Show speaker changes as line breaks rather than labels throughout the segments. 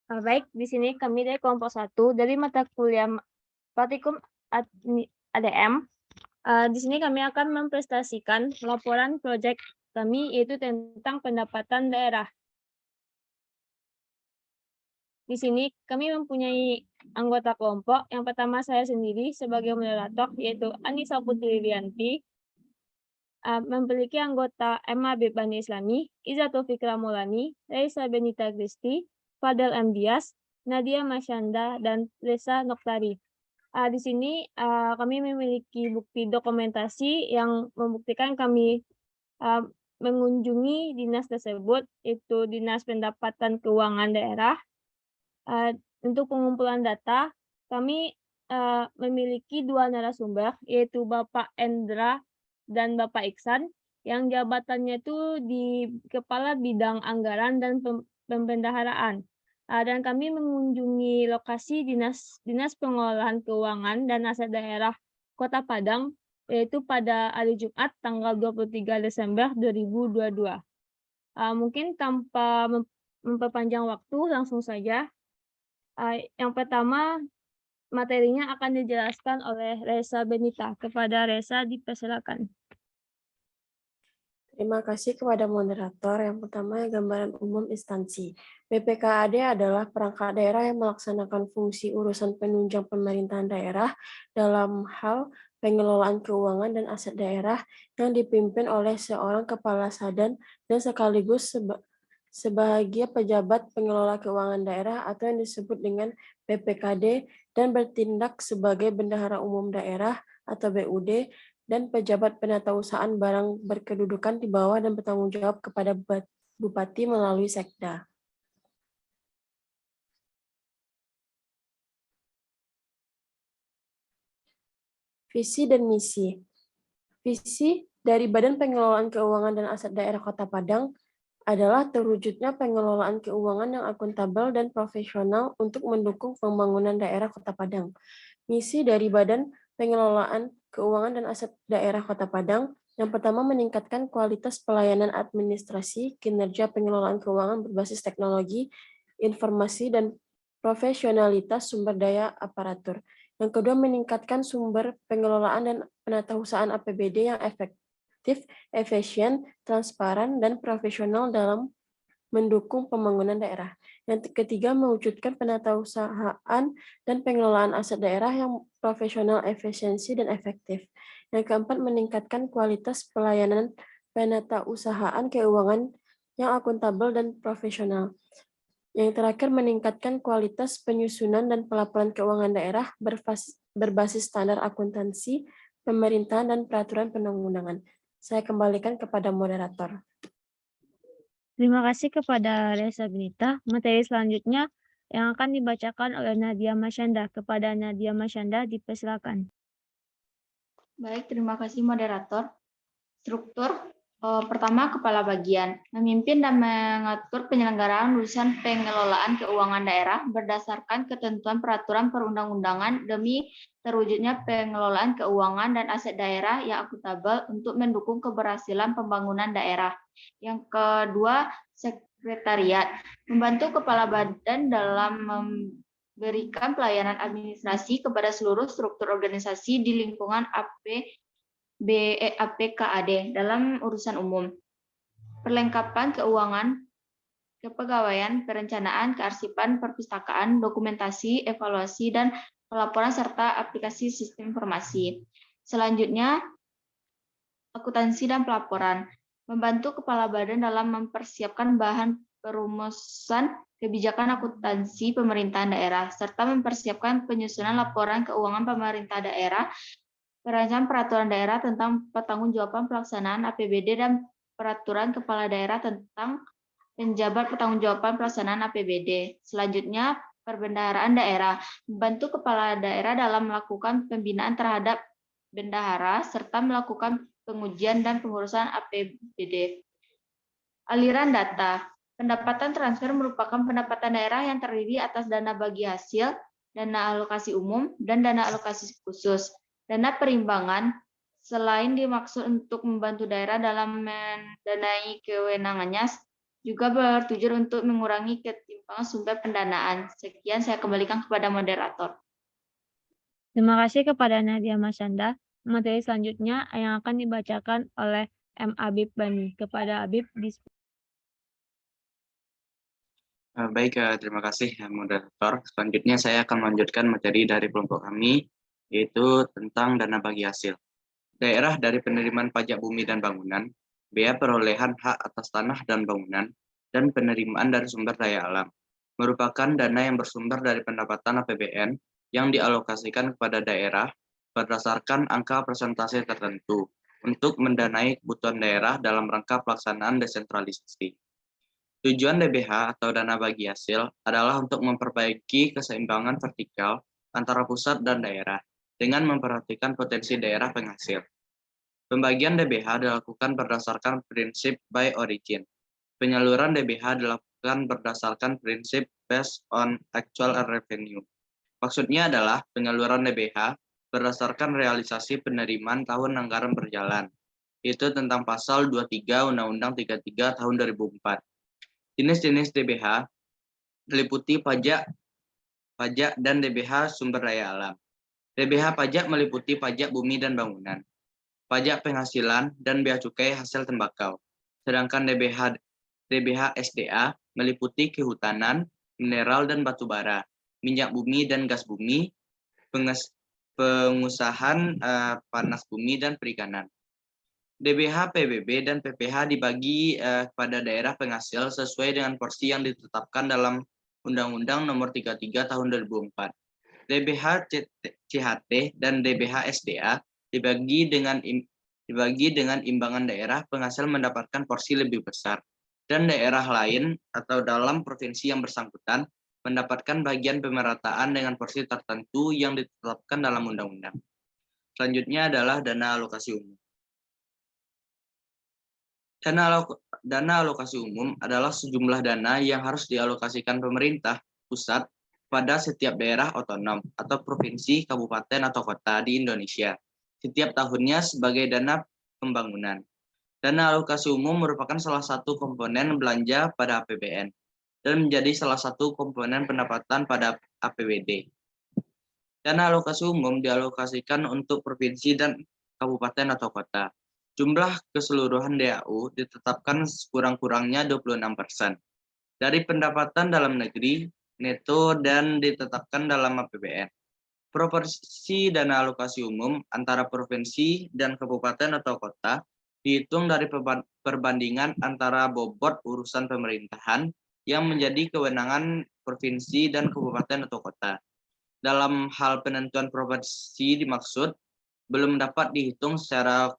Baik, di sini kami dari kelompok 1 dari mata kuliah Praktikum ADM. Di sini kami akan mempresentasikan laporan proyek kami yaitu tentang pendapatan daerah. Di sini kami mempunyai anggota kelompok. Yang pertama saya sendiri sebagai moderator yaitu Anissa Putri Rianti. Memiliki anggota MAB Bani Islami, Iza Fikra Maulani, Raisa Benita Kristi, Fadel M. Dias, Nadia Masyanda, dan Reza Noktari. Di sini kami memiliki bukti dokumentasi yang membuktikan kami mengunjungi dinas tersebut, yaitu Dinas Pendapatan Keuangan Daerah. Untuk pengumpulan data, kami memiliki 2 narasumber, yaitu Bapak Endra dan Bapak Iksan, yang jabatannya itu di Kepala Bidang Anggaran dan Pembendaharaan. Dan kami mengunjungi lokasi Dinas Pengelolaan Keuangan dan Aset Daerah Kota Padang, yaitu pada hari Jumat tanggal 23 Desember 2022. Mungkin tanpa memperpanjang waktu, langsung saja. Yang pertama, materinya akan dijelaskan oleh Reza Benita. Kepada Reza, dipersilakan.
Terima kasih kepada moderator. Yang pertama, gambaran umum instansi. BPKAD adalah perangkat daerah yang melaksanakan fungsi urusan penunjang pemerintahan daerah dalam hal pengelolaan keuangan dan aset daerah yang dipimpin oleh seorang kepala sadan dan sekaligus sebagai pejabat pengelola keuangan daerah atau yang disebut dengan BPKD dan bertindak sebagai bendahara umum daerah atau BUD dan pejabat penatausahaan barang berkedudukan di bawah dan bertanggung jawab kepada Bupati melalui Sekda. Visi dan misi. Visi dari Badan Pengelolaan Keuangan dan Aset Daerah Kota Padang adalah terwujudnya pengelolaan keuangan yang akuntabel dan profesional untuk mendukung pembangunan daerah Kota Padang. Misi dari Badan Pengelolaan Keuangan dan Aset Daerah Kota Padang yang pertama meningkatkan kualitas pelayanan administrasi, kinerja pengelolaan keuangan berbasis teknologi, informasi, dan profesionalitas sumber daya aparatur. Yang kedua meningkatkan sumber pengelolaan dan penatausahaan APBD yang efektif, efisien, transparan, dan profesional dalam mendukung pembangunan daerah. Yang ketiga, mewujudkan penatausahaan dan pengelolaan aset daerah yang profesional, efisiensi, dan efektif. Yang keempat, meningkatkan kualitas pelayanan penatausahaan keuangan yang akuntabel dan profesional. Yang terakhir, meningkatkan kualitas penyusunan dan pelaporan keuangan daerah berbasis standar akuntansi, pemerintahan, dan peraturan perundang-undangan. Saya kembalikan kepada moderator.
Terima kasih kepada Reza Benita. Materi selanjutnya yang akan dibacakan oleh Nadia Masyanda. Kepada Nadia Masyanda, dipersilakan.
Baik, terima kasih moderator. Struktur pertama, kepala bagian memimpin dan mengatur penyelenggaraan urusan pengelolaan keuangan daerah berdasarkan ketentuan peraturan perundang-undangan demi terwujudnya pengelolaan keuangan dan aset daerah yang akuntabel untuk mendukung keberhasilan pembangunan daerah. Yang kedua, sekretariat membantu kepala badan dalam memberikan pelayanan administrasi kepada seluruh struktur organisasi di lingkungan BAPKAD dalam urusan umum. Perlengkapan keuangan, kepegawaian, perencanaan, kearsipan, perpustakaan, dokumentasi, evaluasi, dan pelaporan serta aplikasi sistem informasi. Selanjutnya, akuntansi dan pelaporan. Membantu kepala badan dalam mempersiapkan bahan perumusan kebijakan akuntansi pemerintahan daerah, serta mempersiapkan penyusunan laporan keuangan pemerintah daerah, perancangan peraturan daerah tentang pertanggungjawaban pelaksanaan APBD dan peraturan kepala daerah tentang penjabat pertanggungjawaban pelaksanaan APBD. Selanjutnya, perbendaharaan daerah. Membantu kepala daerah dalam melakukan pembinaan terhadap bendahara serta melakukan pengujian dan pengurusan APBD. Aliran data. Pendapatan transfer merupakan pendapatan daerah yang terdiri atas dana bagi hasil, dana alokasi umum, dan dana alokasi khusus. Dana perimbangan, selain dimaksud untuk membantu daerah dalam mendanai kewenangannya, juga bertujuan untuk mengurangi ketimpangan sumber pendanaan. Sekian, saya kembalikan kepada moderator.
Terima kasih kepada Nadia Masanda. Materi selanjutnya yang akan dibacakan oleh M. Abib Bani. Kepada Abib,
Baik, terima kasih moderator. Selanjutnya saya akan melanjutkan materi dari kelompok kami, yaitu tentang dana bagi hasil. Daerah dari penerimaan pajak bumi dan bangunan, bea perolehan hak atas tanah dan bangunan, dan penerimaan dari sumber daya alam, merupakan dana yang bersumber dari pendapatan APBN yang dialokasikan kepada daerah berdasarkan angka persentase tertentu untuk mendanai kebutuhan daerah dalam rangka pelaksanaan desentralisasi. Tujuan DBH atau dana bagi hasil adalah untuk memperbaiki keseimbangan vertikal antara pusat dan daerah dengan memperhatikan potensi daerah penghasil. Pembagian DBH dilakukan berdasarkan prinsip by origin. Penyaluran DBH dilakukan berdasarkan prinsip based on actual revenue. Maksudnya adalah penyaluran DBH berdasarkan realisasi penerimaan tahun anggaran berjalan. Itu tentang pasal 23 Undang-Undang 33 tahun 2004. Jenis-jenis DBH meliputi pajak dan DBH sumber daya alam. DBH pajak meliputi pajak bumi dan bangunan, pajak penghasilan, dan bea cukai hasil tembakau. Sedangkan DBH SDA meliputi kehutanan, mineral dan batu bara, minyak bumi dan gas bumi, pengusahaan panas bumi dan perikanan. DBH, PBB, dan PPH dibagi pada daerah penghasil sesuai dengan porsi yang ditetapkan dalam Undang-Undang Nomor 33 Tahun 2004. DBH CHT dan DBH SDA dibagi dengan imbangan daerah penghasil mendapatkan porsi lebih besar, dan daerah lain atau dalam provinsi yang bersangkutan mendapatkan bagian pemerataan dengan porsi tertentu yang ditetapkan dalam undang-undang. Selanjutnya adalah dana alokasi umum. Dana alokasi umum adalah sejumlah dana yang harus dialokasikan pemerintah pusat pada setiap daerah otonom atau provinsi, kabupaten, atau kota di Indonesia setiap tahunnya sebagai dana pembangunan. Dana alokasi umum merupakan salah satu komponen belanja pada APBN dan menjadi salah satu komponen pendapatan pada APBD. Dana alokasi umum dialokasikan untuk provinsi dan kabupaten atau kota. Jumlah keseluruhan DAU ditetapkan sekurang-kurangnya 26% dari pendapatan dalam negeri neto dan ditetapkan dalam APBN. Proporsi dana alokasi umum antara provinsi dan kabupaten atau kota dihitung dari perbandingan antara bobot urusan pemerintahan yang menjadi kewenangan provinsi dan kabupaten atau kota. Dalam hal penentuan proporsi dimaksud belum dapat dihitung secara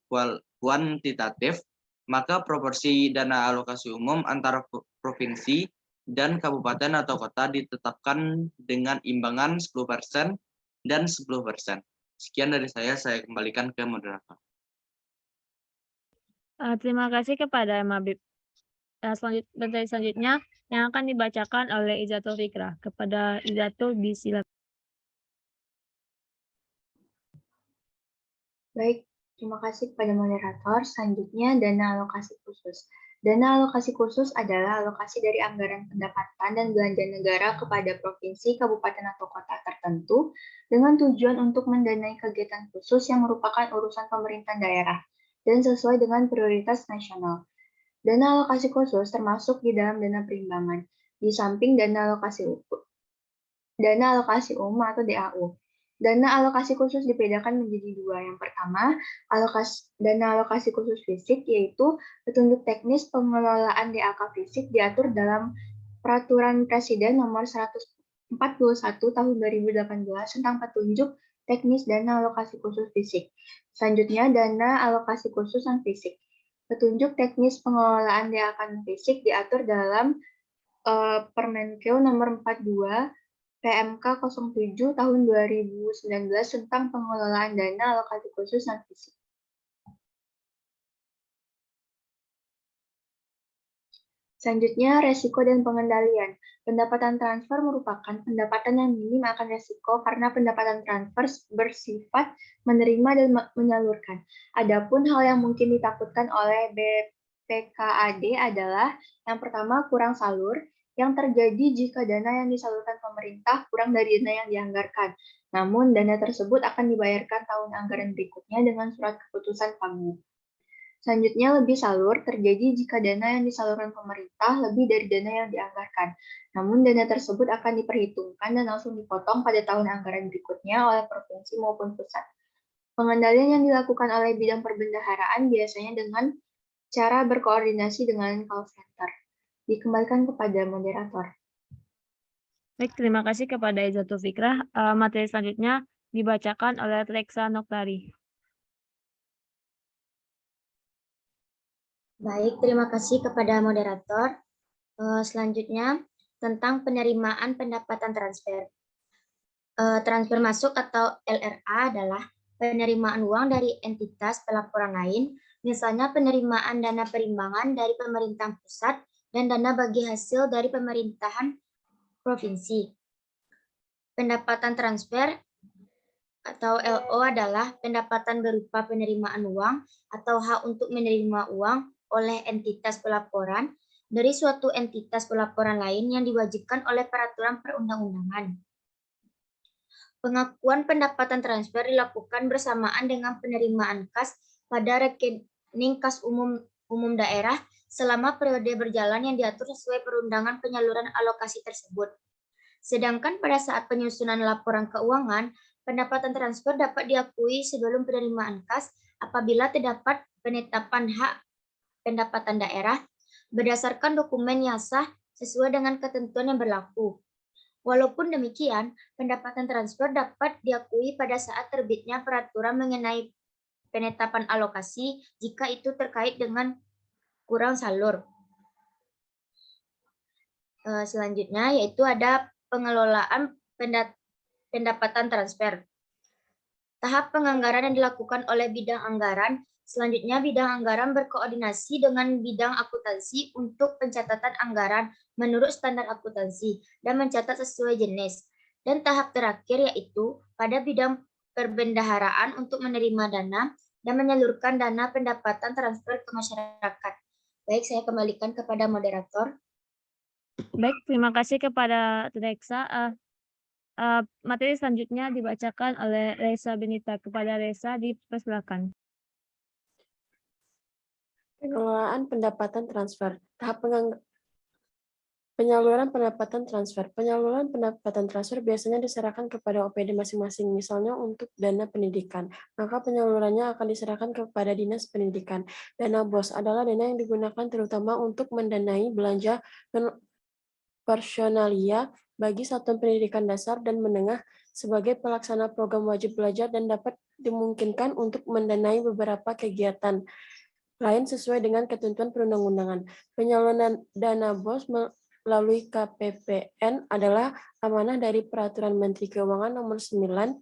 kuantitatif, maka proporsi dana alokasi umum antara provinsi dan kabupaten atau kota ditetapkan dengan imbangan 10% dan 10%. Sekian dari saya kembalikan ke moderator.
terima kasih kepada M. Abib. Materi selanjutnya yang akan dibacakan oleh Izatul Fikrah. Kepada Izatul, disilakan.
Baik, terima kasih kepada moderator. Selanjutnya, dana alokasi khusus. Dana alokasi khusus adalah alokasi dari anggaran pendapatan dan belanja negara kepada provinsi, kabupaten, atau kota tertentu dengan tujuan untuk mendanai kegiatan khusus yang merupakan urusan pemerintahan daerah dan sesuai dengan prioritas nasional. Dana alokasi khusus termasuk di dalam dana perimbangan, di samping dana alokasi umum atau DAU. Dana alokasi khusus dibedakan menjadi dua. Yang pertama, dana alokasi khusus fisik, yaitu petunjuk teknis pengelolaan DAK fisik diatur dalam Peraturan Presiden Nomor 141 Tahun 2018 tentang petunjuk teknis dana alokasi khusus fisik. Selanjutnya, dana alokasi khusus non fisik. Petunjuk teknis pengelolaan DAK fisik diatur dalam Permenkeu Nomor 42 PMK 07 Tahun 2019 tentang pengelolaan dana alokasi khusus non-fisik. Selanjutnya, resiko dan pengendalian. Pendapatan transfer merupakan pendapatan yang minim akan resiko karena pendapatan transfer bersifat menerima dan menyalurkan. Adapun hal yang mungkin ditakutkan oleh BPKAD adalah yang pertama kurang salur, yang terjadi jika dana yang disalurkan pemerintah kurang dari dana yang dianggarkan. Namun, dana tersebut akan dibayarkan tahun anggaran berikutnya dengan surat keputusan Pagbu. Selanjutnya, lebih salur terjadi jika dana yang disalurkan pemerintah lebih dari dana yang dianggarkan. Namun, dana tersebut akan diperhitungkan dan langsung dipotong pada tahun anggaran berikutnya oleh provinsi maupun pusat. Pengendalian yang dilakukan oleh bidang perbendaharaan biasanya dengan cara berkoordinasi dengan call center. Dikembalikan kepada moderator.
Baik, terima kasih kepada Izzatul Fikrah. Materi selanjutnya dibacakan oleh Reksa Noktari.
Baik, terima kasih kepada moderator. Selanjutnya, tentang penerimaan pendapatan transfer. Transfer masuk atau LRA adalah penerimaan uang dari entitas pelaporan lain, misalnya penerimaan dana perimbangan dari pemerintahan pusat dan dana bagi hasil dari pemerintahan provinsi. Pendapatan transfer atau LO adalah pendapatan berupa penerimaan uang atau hak untuk menerima uang oleh entitas pelaporan dari suatu entitas pelaporan lain yang diwajibkan oleh peraturan perundang-undangan. Pengakuan pendapatan transfer dilakukan bersamaan dengan penerimaan kas pada rekening kas umum daerah selama periode berjalan yang diatur sesuai perundangan penyaluran alokasi tersebut. Sedangkan pada saat penyusunan laporan keuangan, pendapatan transfer dapat diakui sebelum penerimaan kas apabila terdapat penetapan hak pendapatan daerah berdasarkan dokumen yang sah sesuai dengan ketentuan yang berlaku. Walaupun demikian, pendapatan transfer dapat diakui pada saat terbitnya peraturan mengenai penetapan alokasi jika itu terkait dengan kurang salur. Selanjutnya yaitu ada pengelolaan pendapatan transfer. Tahap penganggaran yang dilakukan oleh bidang anggaran. Selanjutnya, bidang anggaran berkoordinasi dengan bidang akuntansi untuk pencatatan anggaran menurut standar akuntansi dan mencatat sesuai jenis. Dan tahap terakhir yaitu pada bidang perbendaharaan untuk menerima dana dan menyalurkan dana pendapatan transfer ke masyarakat. Baik, saya kembalikan kepada moderator.
Baik, terima kasih kepada Reksa. Materi selanjutnya dibacakan oleh Reza Benita. Kepada Reza, dipersilakan.
Pengelolaan pendapatan transfer. Tahap penyaluran pendapatan transfer. Penyaluran pendapatan transfer biasanya diserahkan kepada OPD masing-masing, misalnya untuk dana pendidikan. Maka penyalurannya akan diserahkan kepada Dinas Pendidikan. Dana BOS adalah dana yang digunakan terutama untuk mendanai belanja personalia bagi satuan pendidikan dasar dan menengah sebagai pelaksana program wajib belajar dan dapat dimungkinkan untuk mendanai beberapa kegiatan lain sesuai dengan ketentuan perundang-undangan. Penyaluran dana BOS melalui KPPN adalah amanah dari Peraturan Menteri Keuangan Nomor 9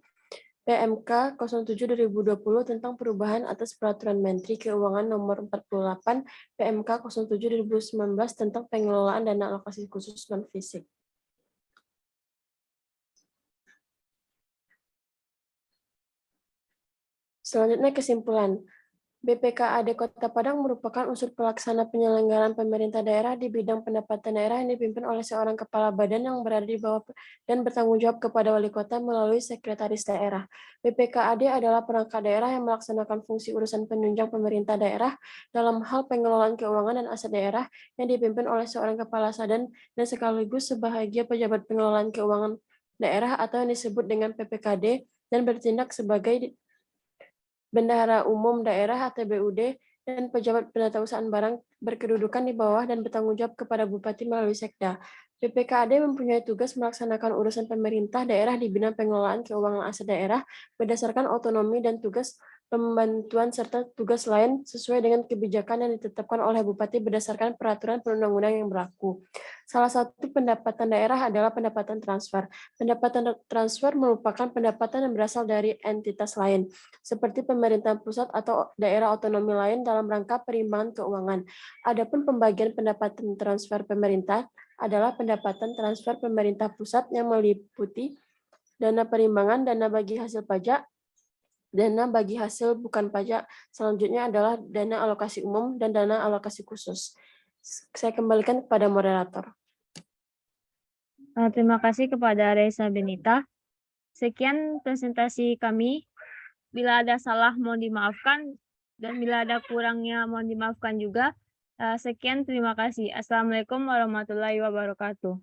PMK 07/2020 tentang perubahan atas Peraturan Menteri Keuangan Nomor 48 PMK 07/2019 tentang pengelolaan dana alokasi khusus non-fisik. Selanjutnya kesimpulan. BPKAD Kota Padang merupakan unsur pelaksana penyelenggaraan pemerintah daerah di bidang pendapatan daerah yang dipimpin oleh seorang kepala badan yang berada di bawah dan bertanggung jawab kepada wali kota melalui sekretaris daerah. BPKAD adalah perangkat daerah yang melaksanakan fungsi urusan penunjang pemerintah daerah dalam hal pengelolaan keuangan dan aset daerah yang dipimpin oleh seorang kepala badan dan sekaligus sebahagia pejabat pengelolaan keuangan daerah atau yang disebut dengan PPKD dan bertindak sebagai Bendahara Umum Daerah atau BUD dan pejabat penatausahaan barang berkedudukan di bawah dan bertanggung jawab kepada Bupati melalui Sekda. BPKAD mempunyai tugas melaksanakan urusan pemerintah daerah di bidang pengelolaan keuangan aset daerah berdasarkan otonomi dan tugas pembantuan serta tugas lain sesuai dengan kebijakan yang ditetapkan oleh Bupati berdasarkan peraturan perundang-undangan yang berlaku. Salah satu pendapatan daerah adalah pendapatan transfer. Pendapatan transfer merupakan pendapatan yang berasal dari entitas lain, seperti pemerintahan pusat atau daerah otonomi lain dalam rangka perimbangan keuangan. Adapun pembagian pendapatan transfer pemerintah adalah pendapatan transfer pemerintah pusat yang meliputi dana perimbangan, dana bagi hasil pajak, dana bagi hasil bukan pajak. Selanjutnya adalah dana alokasi umum dan dana alokasi khusus. Saya kembalikan kepada moderator.
Terima kasih kepada Reza Benita. Sekian presentasi kami. Bila ada salah mohon dimaafkan dan bila ada kurangnya mohon dimaafkan juga. Sekian, terima kasih. Assalamualaikum warahmatullahi wabarakatuh.